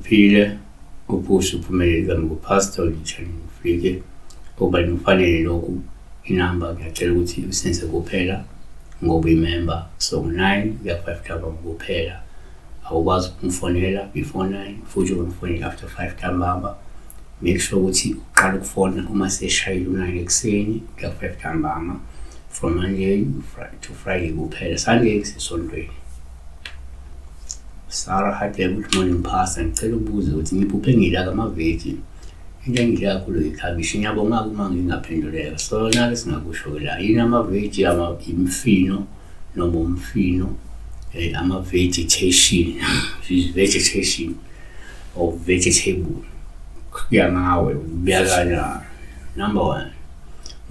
uphile uphushe uphumelele kambe kupastor ngitshela ngifike ngoba kufanele lokhu inamba ngiyacela ukuthi usenze kuphela ngoba imember so 9 kuya 5 ntambama kuphela awukwazi ukungifonela before 9 futhi ungifonela after 5 ntambama make sure ukuthi uqala ukufona uma seshayile u9 ekseni kuya 5 ntambama from Monday to Friday kuphela Sunday kusesontweni Sarah had good morning pastor ngicela ukubuza ukuthi ngiphuphe ngidla amaveji into engidla kakhulu ikhabishi ngiyabonga uma ngingaphenduleka so nake singakusho la yini amaveji imfino noma umfino ama vegetation or vegetable kuya ngawe ubiyakala number 1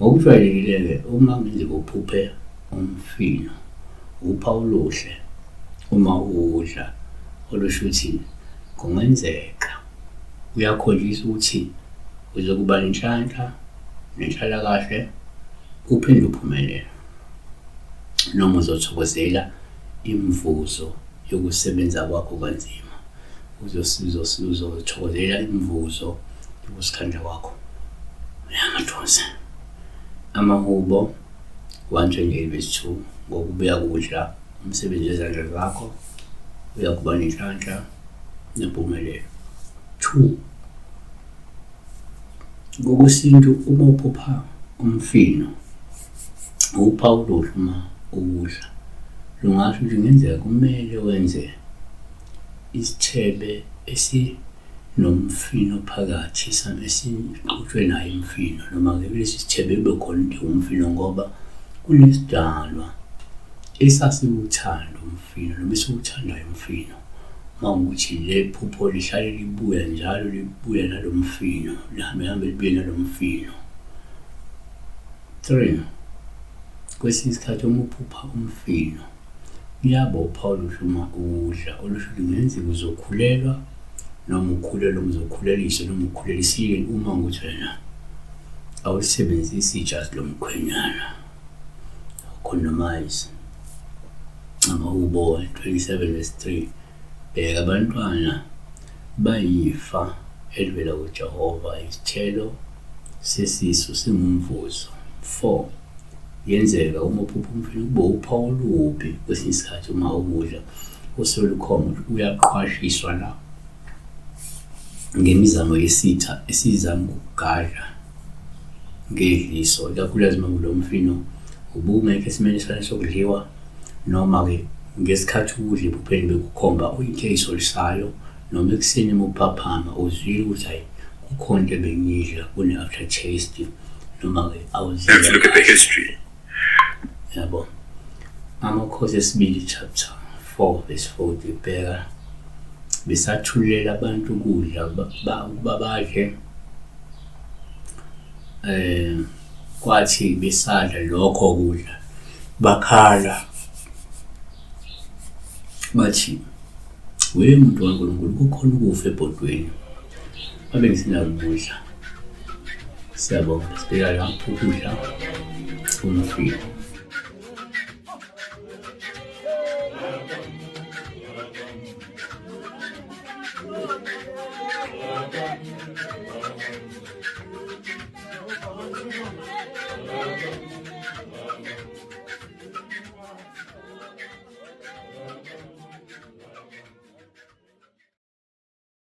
ngokujwayelekile uma ngenze kuphuphe umfino upha uluhle uma udla olushuthi kungenzeka uyakhombisa ukuthi uzokuba nenhlanhla kahle uphinde uphumelele noma uzothokozela imvuzo yokusebenza kwakho kanzima uzothokozela imvuzo yokusikhandla kwakho yamathosa amahubo 128:2 ngokubuya kudla umsebenzi wezandla zakho uyakuba nenhlanhla nempumelelo 2 ngokusintu uma uphupha umfino upha uluhle uma ukudla lungasho ukuthi ngenzeka kumele wenze isithebe esinomfino phakathi esixutshwe nayo imfino noma ke lesi sithebe kube khona umfino ngoba kunesidalwa esasiwuthanda umfino noma esiwuthandayo umfino mawukuthi le phupho lihlale libuya njalo libuya nalomfino lihambe libuye nalomfino 3 kwesinye isikhathi uma uphupha umfino yabo uPaul uma udla olusho lingenzeka uzokhulelwa noma ukhulelwa uzokhuleliswa noma ukhulelisile uma ukuthi wena awusebenzisi ijazi lomkhwenyana condomize amahubo 27:3 bheka abantwana bayifa elivela kuJehova isithelo sesisu singumvuzo 4 yenzeka uma uphupha umfino kube uPaul uphi kwesinye isikhathi uma ukudla usolukhoma uyaqhwashiswa la ngemizamo yesitha esizama ukugadla ngedliso ikakhulukazi uma kulo mfino ubungeke esimeni sokudliwa noma ke ngesikhathi ukudla iphupheni bekukhomba uyinkezo lisayo noma ekuseni muphaphama uzwile ukuthi hayi kukhona into bengidla kune after taste noma ke awuzile look at the history yabo amakhosi esibili chapter 4:40 bheka besathulela abantu ukudla babadle kwathi besadla lokho kudla bakhala bathi we muntu waNkulunkulu kukhona ukufa ebhodweni babe ngisinakudla siyabonga sibeka lapho ukudla umfino